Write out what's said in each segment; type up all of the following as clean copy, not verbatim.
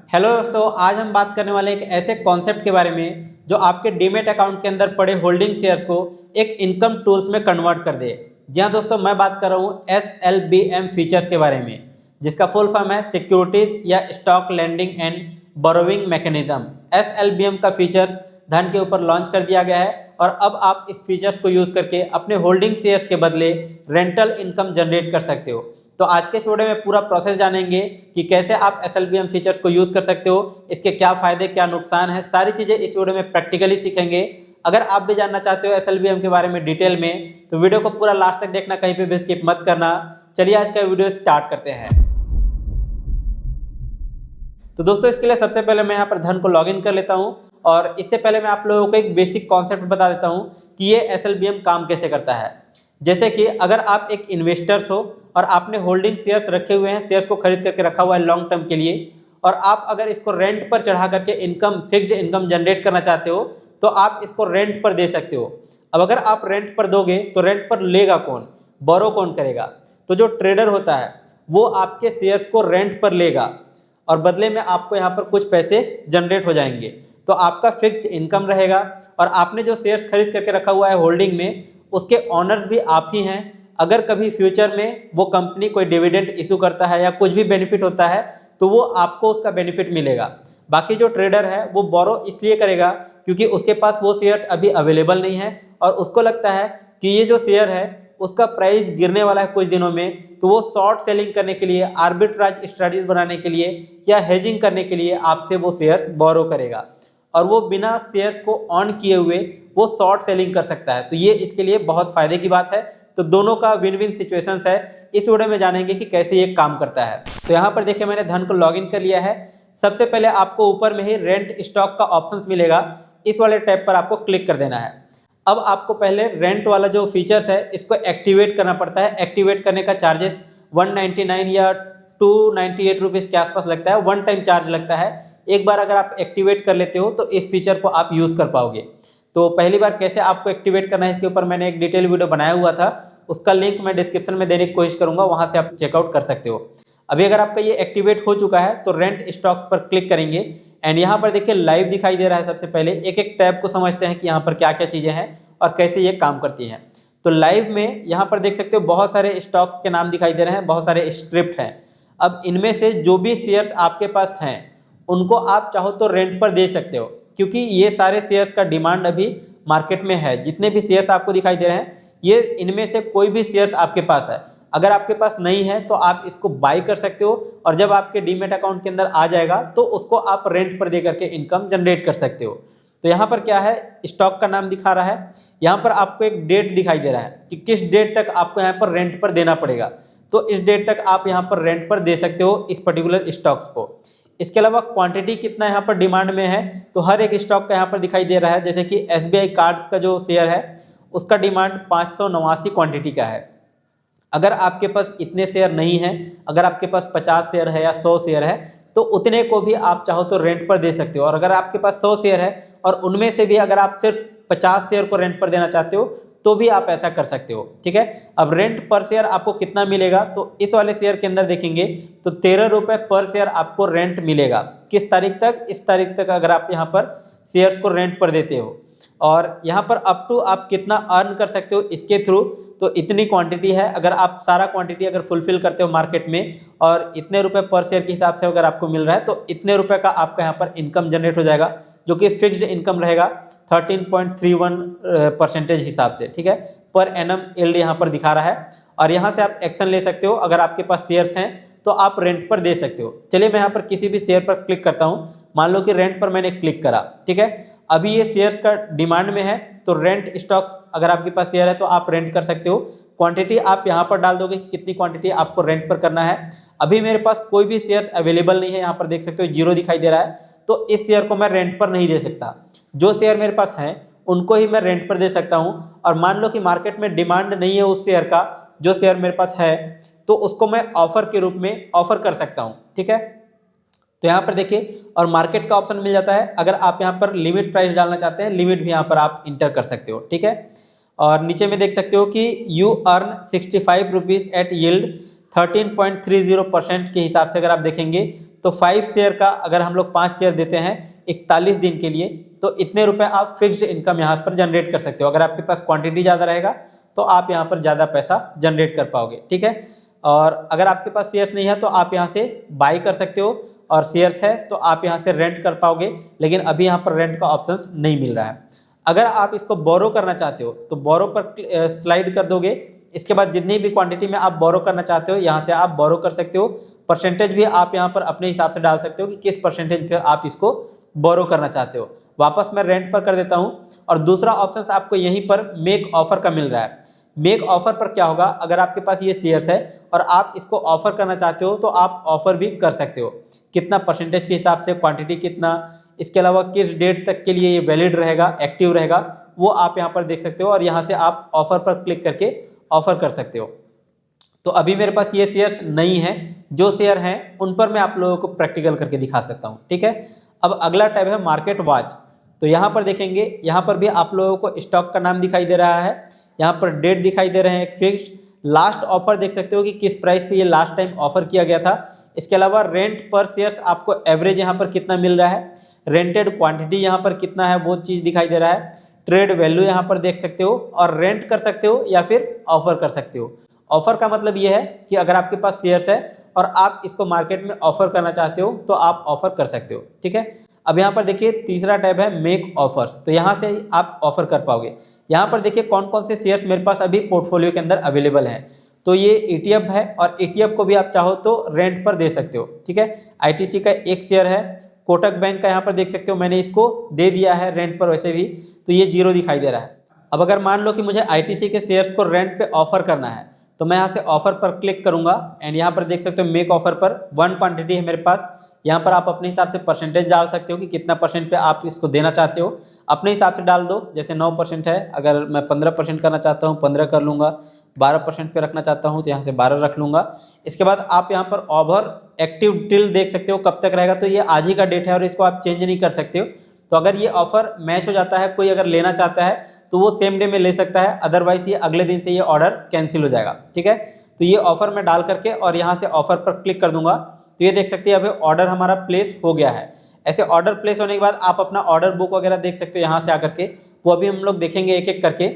Hello दोस्तों, आज हम बात करने वाले एक ऐसे कॉन्सेप्ट के बारे में जो आपके डीमेट अकाउंट के अंदर पड़े होल्डिंग शेयर्स को एक इनकम टूल्स में कन्वर्ट कर दे। जी हाँ दोस्तों, मैं बात कर रहा हूँ SLBM फीचर्स के बारे में, जिसका फुल फॉर्म है सिक्योरिटीज या stock lending and borrowing mechanism. SLBM का फीचर्स धन के ऊपर लॉन्च कर दिया गया है और अब आप इस फीचर्स को यूज़ करके अपने होल्डिंग शेयर्स के बदले रेंटल इनकम जनरेट कर सकते हो। तो आज के इस वीडियो में पूरा प्रोसेस जानेंगे कि कैसे आप SLBM फीचर्स को यूज़ कर सकते हो, इसके क्या फ़ायदे क्या नुकसान है, सारी चीज़ें इस वीडियो में प्रैक्टिकली सीखेंगे। अगर आप भी जानना चाहते हो SLBM के बारे में डिटेल में, तो वीडियो को पूरा लास्ट तक देखना, कहीं पे भी स्किप मत करना। चलिए आज का वीडियो स्टार्ट करते हैं। तो दोस्तों, इसके लिए सबसे पहले मैं यहाँ पर धन को लॉगिन कर लेता हूँ और इससे पहले मैं आप लोगों को एक बेसिक कॉन्सेप्ट बता देता हूँ कि ये SLBM काम कैसे करता है। जैसे कि अगर आप एक इन्वेस्टर्स हो और आपने होल्डिंग शेयर्स रखे हुए हैं, शेयर्स को खरीद करके रखा हुआ है लॉन्ग टर्म के लिए, और आप अगर इसको रेंट पर चढ़ा करके इनकम, फिक्स्ड इनकम जनरेट करना चाहते हो, तो आप इसको रेंट पर दे सकते हो। अब अगर आप रेंट पर दोगे तो रेंट पर लेगा कौन, बोरो कौन करेगा? तो जो ट्रेडर होता है वो आपके शेयर्स को रेंट पर लेगा और बदले में आपको यहाँ पर कुछ पैसे जनरेट हो जाएंगे। तो आपका फिक्स्ड इनकम रहेगा और आपने जो शेयर्स खरीद करके रखा हुआ है होल्डिंग में, उसके ऑनर्स भी आप ही हैं। अगर कभी फ्यूचर में वो कंपनी कोई डिविडेंड इशू करता है या कुछ भी बेनिफिट होता है तो वो आपको उसका बेनिफिट मिलेगा। बाकी जो ट्रेडर है वो बोरो इसलिए करेगा क्योंकि उसके पास वो शेयर्स अभी अवेलेबल नहीं है और उसको लगता है कि ये जो शेयर है उसका प्राइस गिरने वाला है कुछ दिनों में, तो वो शॉर्ट सेलिंग करने के लिए, आर्बिट्राज स्ट्रेटजीज बनाने के लिए या हेजिंग करने के लिए आपसे वो शेयर्स बोरो करेगा और वो बिना शेयर्स को ऑन किए हुए वो शॉर्ट सेलिंग कर सकता है। तो ये इसके लिए बहुत फ़ायदे की बात है। तो दोनों का विन विन सिचुएशंस है। इस वीडियो में जानेंगे कि कैसे ये काम करता है। तो यहाँ पर देखिए, मैंने धन को लॉगिन कर लिया है। सबसे पहले आपको ऊपर में ही रेंट स्टॉक का ऑप्शंस मिलेगा, इस वाले टैब पर आपको क्लिक कर देना है। अब आपको पहले रेंट वाला जो फीचर्स है इसको एक्टिवेट करना पड़ता है। एक्टिवेट करने का चार्जेस 199 या 298 रुपीज़ के आसपास लगता है, वन टाइम चार्ज लगता है। एक बार अगर आप एक्टिवेट कर लेते हो तो इस फीचर को आप यूज़ कर पाओगे। तो पहली बार कैसे आपको एक्टिवेट करना है इसके ऊपर मैंने एक डिटेल वीडियो बनाया हुआ था, उसका लिंक मैं डिस्क्रिप्शन में देने की कोशिश करूंगा, वहां से आप चेकआउट कर सकते हो। अभी अगर आपका ये एक्टिवेट हो चुका है तो रेंट स्टॉक्स पर क्लिक करेंगे एंड यहाँ पर देखिए लाइव दिखाई दे रहा है। सबसे पहले एक एक टैब को समझते हैं कि यहाँ पर क्या क्या चीज़ें हैं और कैसे ये काम करती हैं। तो लाइव में यहाँ पर देख सकते हो बहुत सारे स्टॉक्स के नाम दिखाई दे रहे हैं, बहुत सारे स्क्रिप्ट हैं। अब इनमें से जो भी शेयर्स आपके पास हैं उनको आप चाहो तो रेंट पर दे सकते हो, क्योंकि ये सारे शेयर्स का डिमांड अभी मार्केट में है। जितने भी शेयर्स आपको दिखाई दे रहे हैं ये इनमें से कोई भी शेयर्स आपके पास है। अगर आपके पास नहीं है तो आप इसको बाय कर सकते हो और जब आपके डीमेट अकाउंट के अंदर आ जाएगा तो उसको आप रेंट पर दे करके इनकम जनरेट कर सकते हो। तो यहाँ पर क्या है, स्टॉक का नाम दिखा रहा है, यहाँ पर आपको एक डेट दिखाई दे रहा है कि किस डेट तक आपको यहाँ पर रेंट पर देना पड़ेगा। तो इस डेट तक आप यहाँ पर रेंट पर दे सकते हो इस पर्टिकुलर स्टॉक्स को। इसके अलावा क्वांटिटी कितना यहाँ पर डिमांड में है, तो हर एक स्टॉक का यहाँ पर दिखाई दे रहा है। जैसे कि SBI कार्ड्स का जो शेयर है उसका डिमांड 589 क्वांटिटी का है। अगर आपके पास इतने शेयर नहीं हैं, अगर आपके पास 50 शेयर है या 100 शेयर है तो उतने को भी आप चाहो तो रेंट पर दे सकते हो। और अगर आपके पास 100 शेयर है और उनमें से भी अगर आप सिर्फ 50 शेयर को रेंट पर देना चाहते हो तो भी आप ऐसा कर सकते हो। ठीक है, अब रेंट पर शेयर आपको कितना मिलेगा, तो इस वाले शेयर के अंदर देखेंगे तो 13 रुपये पर शेयर आपको रेंट मिलेगा। किस तारीख तक? इस तारीख तक अगर आप यहाँ पर शेयर्स को रेंट पर देते हो। और यहाँ पर अप टू आप कितना अर्न कर सकते हो इसके थ्रू, तो इतनी क्वांटिटी है। अगर आप सारा क्वांटिटी अगर फुलफिल करते हो मार्केट में और इतने रुपए पर शेयर के हिसाब से अगर आपको मिल रहा है तो इतने रुपए का आपका यहाँ पर इनकम जनरेट हो जाएगा, जो कि फिक्स्ड इनकम रहेगा 13.31% हिसाब से। ठीक है, पर एनम यील्ड यहाँ पर दिखा रहा है और यहाँ से आप एक्शन ले सकते हो। अगर आपके पास शेयर्स हैं तो आप रेंट पर दे सकते हो। चलिए मैं यहाँ पर किसी भी शेयर पर क्लिक करता हूँ। मान लो कि रेंट पर मैंने क्लिक करा। ठीक है, अभी ये शेयर्स का डिमांड में है तो रेंट स्टॉक्स अगर आपके पास शेयर है तो आप रेंट कर सकते हो। क्वांटिटी आप यहाँ पर डाल दोगे कि कितनी क्वांटिटी आपको रेंट पर करना है। अभी मेरे पास कोई भी शेयर्स अवेलेबल नहीं है, यहाँ पर देख सकते हो 0 दिखाई दे रहा है, तो इस शेयर को मैं रेंट पर नहीं दे सकता। जो शेयर मेरे पास हैं उनको ही मैं रेंट पर दे सकता हूँ। और मान लो कि मार्केट में डिमांड नहीं है उस शेयर का, जो शेयर मेरे पास है, तो उसको मैं ऑफर के रूप में ऑफर कर सकता हूँ। ठीक है, तो यहाँ पर देखिए और मार्केट का ऑप्शन मिल जाता है। अगर आप यहाँ पर लिमिट प्राइस डालना चाहते हैं, लिमिट भी यहाँ पर आप इंटर कर सकते हो। ठीक है, और नीचे में देख सकते हो कि you earn 65 rupees at yield 13.30% के हिसाब से अगर आप देखेंगे तो 5 शेयर का अगर हम लोग 5 शेयर देते हैं 41 दिन के लिए, तो इतने रुपए आप फिक्स्ड इनकम यहाँ पर जनरेट कर सकते हो। अगर आपके पास क्वांटिटी ज़्यादा रहेगा तो आप यहाँ पर ज़्यादा पैसा जनरेट कर पाओगे, ठीक है। और अगर आपके पास शेयर्स नहीं है तो आप यहाँ से बाई कर सकते हो, और शेयर्स है तो आप यहाँ से रेंट कर पाओगे, लेकिन अभी यहाँ पर रेंट का ऑप्शन नहीं मिल रहा है। अगर आप इसको बोरो करना चाहते हो तो बोरो पर स्लाइड कर दोगे, इसके बाद जितनी भी क्वांटिटी में आप बोरो करना चाहते हो यहाँ से आप बोरो कर सकते हो। परसेंटेज भी आप यहाँ पर अपने हिसाब से डाल सकते हो कि किस परसेंटेज पर आप इसको बोरो करना चाहते हो। वापस मैं रेंट पर कर देता हूँ, और दूसरा ऑप्शन आपको यहीं पर मेक ऑफर का मिल रहा है। मेक ऑफर पर क्या होगा, अगर आपके पास ये शेयर्स है और आप इसको ऑफर करना चाहते हो तो आप ऑफर भी कर सकते हो, कितना परसेंटेज के हिसाब से, क्वांटिटी कितना, इसके अलावा किस डेट तक के लिए ये वैलिड रहेगा, एक्टिव रहेगा, वो आप यहाँ पर देख सकते हो, और यहाँ से आप ऑफर पर क्लिक करके ऑफर कर सकते हो। तो अभी मेरे पास ये शेयर्स नहीं है, जो शेयर हैं उन पर मैं आप लोगों को प्रैक्टिकल करके दिखा सकता हूँ, ठीक है। अब अगला टैब है मार्केट वॉच। तो यहाँ पर देखेंगे, यहाँ पर भी आप लोगों को स्टॉक का नाम दिखाई दे रहा है, यहाँ पर डेट दिखाई दे रहे हैं एक फिक्स्ड, लास्ट ऑफर देख सकते हो कि किस प्राइस पे ये लास्ट टाइम ऑफर किया गया था। इसके अलावा रेंट पर शेयर्स आपको एवरेज यहाँ पर कितना मिल रहा है, रेंटेड क्वांटिटी यहाँ पर कितना है वो चीज़ दिखाई दे रहा है, ट्रेड वैल्यू यहाँ पर देख सकते हो, और रेंट कर सकते हो या फिर ऑफर कर सकते हो। ऑफर का मतलब ये है कि अगर आपके पास शेयर्स है और आप इसको मार्केट में ऑफर करना चाहते हो तो आप ऑफर कर सकते हो, ठीक है। अब यहाँ पर देखिए तीसरा टैब है मेक ऑफर्स, तो यहाँ से आप ऑफर कर पाओगे। यहाँ पर देखिए कौन कौन से शेयर्स मेरे पास अभी पोर्टफोलियो के अंदर अवेलेबल हैं। तो ये ETF है, और ETF को भी आप चाहो तो रेंट पर दे सकते हो, ठीक है। ITC का एक शेयर है, कोटक बैंक का यहाँ पर देख सकते हो मैंने इसको दे दिया है रेंट पर वैसे भी, तो ये 0 दिखाई दे रहा है। अब अगर मान लो कि मुझे ITC के शेयर्स को रेंट पे ऑफर करना है, तो मैं यहाँ से ऑफर पर क्लिक करूँगा, एंड यहाँ पर देख सकते हो मेक ऑफर पर 1 क्वांटिटी है मेरे पास। यहाँ पर आप अपने हिसाब से परसेंटेज डाल सकते हो कि कितना परसेंट पे आप इसको देना चाहते हो, अपने हिसाब से डाल दो। जैसे 9% है, अगर मैं 15% करना चाहता हूँ 15 कर लूँगा, 12% पे रखना चाहता हूँ तो यहाँ से 12 रख लूँगा। इसके बाद आप यहाँ पर ओवर एक्टिव टिल देख सकते हो कब तक रहेगा, तो ये आज ही का डेट है और इसको आप चेंज नहीं कर सकते हो। तो अगर ये ऑफर मैच हो जाता है, कोई अगर लेना चाहता है तो वो सेम डे में ले सकता है, अदरवाइज ये अगले दिन से ये ऑर्डर कैंसिल हो जाएगा, ठीक है। तो ये ऑफर मैं डाल करके और यहाँ से ऑफर पर क्लिक कर दूंगा, तो ये देख सकते हैं अभी ऑर्डर हमारा प्लेस हो गया है। ऐसे ऑर्डर प्लेस होने के बाद आप अपना ऑर्डर बुक वगैरह देख सकते हो यहाँ से आकर के, वो अभी हम लोग देखेंगे एक एक करके।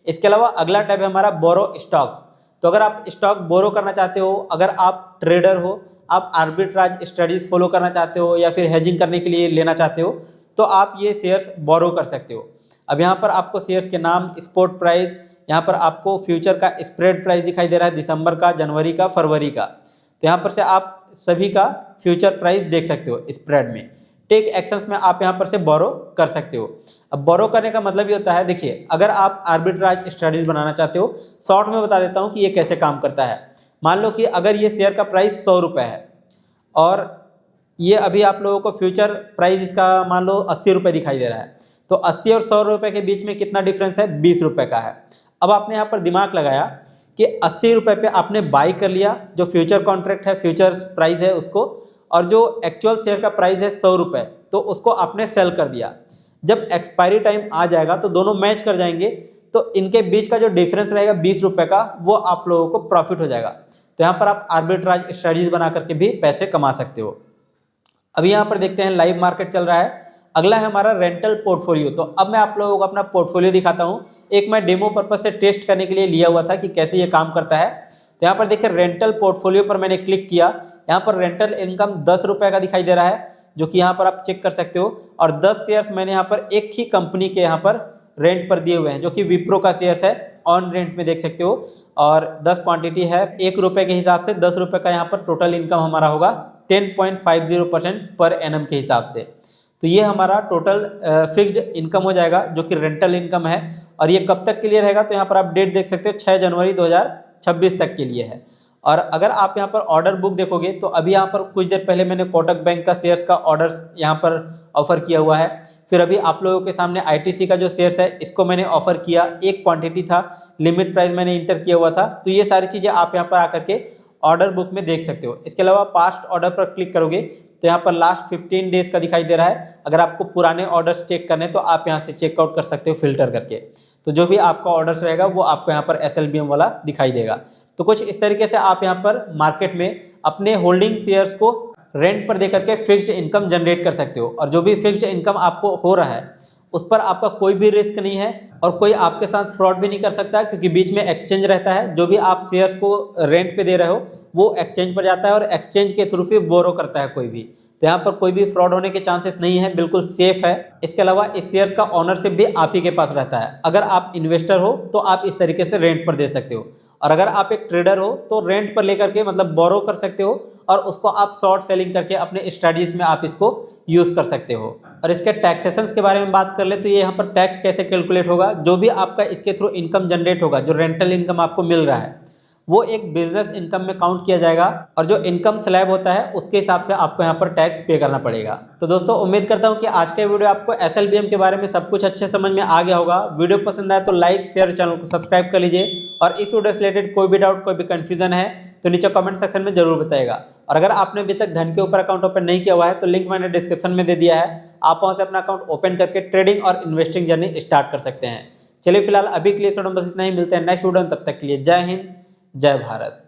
इसके अलावा अगला टैब है हमारा बोरो स्टॉक्स। तो अगर आप स्टॉक बोरो करना चाहते हो, अगर आप ट्रेडर हो, आप आर्बिट्राज स्ट्रेटजीज फॉलो करना चाहते हो या फिर हेजिंग करने के लिए लेना चाहते हो, तो आप ये शेयर्स बोरो कर सकते हो। अब यहाँ पर आपको शेयर्स के नाम, स्पॉट प्राइस, यहाँ पर आपको फ्यूचर का स्प्रेड प्राइस दिखाई दे रहा है, दिसंबर का, जनवरी का, फरवरी का। तो यहाँ पर से आप सभी का फ्यूचर प्राइस देख सकते हो स्प्रेड में। टेक एक्शंस में आप यहाँ पर से बोरो कर सकते हो। अब बोरो करने का मतलब ये होता है, देखिए अगर आप आर्बिट्राज स्ट्रेटजीज बनाना चाहते हो, शॉर्ट में बता देता हूँ कि ये कैसे काम करता है। मान लो कि अगर ये शेयर का प्राइस 100 रुपये है और ये अभी आप लोगों को फ्यूचर प्राइस इसका मान लो 80 रुपये दिखाई दे रहा है, तो 80 और 100 रुपये के बीच में कितना डिफरेंस है, 20 रुपये का है। अब आपने यहाँ पर दिमाग लगाया कि 80 रुपये पे आपने बाई कर लिया, जो फ्यूचर कॉन्ट्रैक्ट है, फ्यूचर प्राइस है उसको, और जो एक्चुअल शेयर का प्राइस है 100 रुपये, तो उसको आपने सेल कर दिया। जब एक्सपायरी टाइम आ जाएगा तो दोनों मैच कर जाएंगे, तो इनके बीच का जो डिफरेंस रहेगा 20 रुपये का, वो आप लोगों को प्रॉफिट हो जाएगा। तो यहाँ पर आप आर्बिट्राज स्ट्रेटजीज बना करके भी पैसे कमा सकते हो। अभी यहाँ पर देखते हैं लाइव मार्केट चल रहा है। अगला है हमारा रेंटल पोर्टफोलियो। तो अब मैं आप लोगों को अपना पोर्टफोलियो दिखाता हूँ। एक मैं डेमो पर्पज से टेस्ट करने के लिए लिया हुआ था कि कैसे ये काम करता है। तो यहाँ पर देखिए रेंटल पोर्टफोलियो पर मैंने क्लिक किया, यहाँ पर रेंटल इनकम 10 रुपये का दिखाई दे रहा है, जो कि यहाँ पर आप चेक कर सकते हो। और 10 शेयर्स मैंने यहाँ पर एक ही कंपनी के यहाँ पर रेंट पर दिए हुए हैं, जो कि विप्रो का शेयर्स है, ऑन रेंट में देख सकते हो। और 10 क्वांटिटी है, 1 रुपये के हिसाब से 10 रुपये का यहाँ पर टोटल इनकम हमारा होगा 10.50% पर एनम के हिसाब से। तो ये हमारा टोटल फिक्स्ड इनकम हो जाएगा, जो कि रेंटल इनकम है। और ये कब तक के लिए रहेगा, तो यहाँ पर आप डेट देख सकते हो 6 जनवरी 2026 तक के लिए है। और अगर आप यहाँ पर ऑर्डर बुक देखोगे तो अभी यहाँ पर कुछ देर पहले मैंने कोटक बैंक का शेयर्स का ऑर्डर्स यहाँ पर ऑफर किया हुआ है। फिर अभी आप लोगों के सामने ITC का जो शेयर्स है इसको मैंने ऑफर किया, एक क्वांटिटी था, लिमिट प्राइस मैंने इंटर किया हुआ था। तो ये सारी चीज़ें आप यहाँ पर आकर के ऑर्डर बुक में देख सकते हो। इसके अलावा पास्ट ऑर्डर पर क्लिक करोगे तो यहाँ पर लास्ट 15 डेज का दिखाई दे रहा है। अगर आपको पुराने ऑर्डर्स चेक करने तो आप यहाँ से चेकआउट कर सकते हो फिल्टर करके। तो जो भी आपका ऑर्डर्स रहेगा वो आपको यहाँ पर SLBM वाला दिखाई देगा। तो कुछ इस तरीके से आप यहाँ पर मार्केट में अपने होल्डिंग शेयर्स को रेंट पर देकर के फिक्स्ड इनकम जनरेट कर सकते हो। और जो भी फिक्स्ड इनकम आपको हो रहा है उस पर आपका कोई भी रिस्क नहीं है और कोई आपके साथ फ्रॉड भी नहीं कर सकता, क्योंकि बीच में एक्सचेंज रहता है। जो भी आप शेयर्स को रेंट पे दे रहे हो वो एक्सचेंज पर जाता है और एक्सचेंज के थ्रू फिर बोरो करता है कोई भी। तो यहाँ पर कोई भी फ्रॉड होने के चांसेस नहीं है, बिल्कुल सेफ है। इसके अलावा इस शेयर्स का ओनरशिप भी आप ही के पास रहता है। अगर आप इन्वेस्टर हो तो आप इस तरीके से रेंट पर दे सकते हो, और अगर आप एक ट्रेडर हो तो रेंट पर लेकर के मतलब बोरो कर सकते हो और उसको आप शॉर्ट सेलिंग करके अपने स्टडीज में आप इसको यूज़ कर सकते हो। और इसके टैक्सेशंस के बारे में बात कर ले तो ये यहाँ पर टैक्स कैसे कैलकुलेट होगा। जो भी आपका इसके थ्रू इनकम जनरेट होगा, जो रेंटल इनकम आपको मिल रहा है, वो एक बिजनेस इनकम में काउंट किया जाएगा और जो इनकम स्लैब होता है उसके हिसाब से आपको यहाँ पर टैक्स पे करना पड़ेगा। तो दोस्तों उम्मीद करता हूँ कि आज का वीडियो आपको SLBM के बारे में सब कुछ अच्छे समझ में आ गया होगा। वीडियो पसंद आए तो लाइक शेयर, चैनल को सब्सक्राइब कर लीजिए। और इस वीडियो से रिलेटेड कोई भी डाउट, कोई भी कन्फ्यूजन है तो नीचे कमेंट सेक्शन में जरूर बताएगा। और अगर आपने अभी तक धन के ऊपर अकाउंट ओपन नहीं किया हुआ है तो लिंक मैंने डिस्क्रिप्शन में दे दिया है, आप वहाँ से अपना अकाउंट ओपन करके ट्रेडिंग और इन्वेस्टिंग जर्नी स्टार्ट कर सकते हैं। चलिए फिलहाल अभी के लिए बस इतना ही, मिलते हैं नेक्स्ट वीडियो में। तब तक के लिए जय हिंद, जय भारत।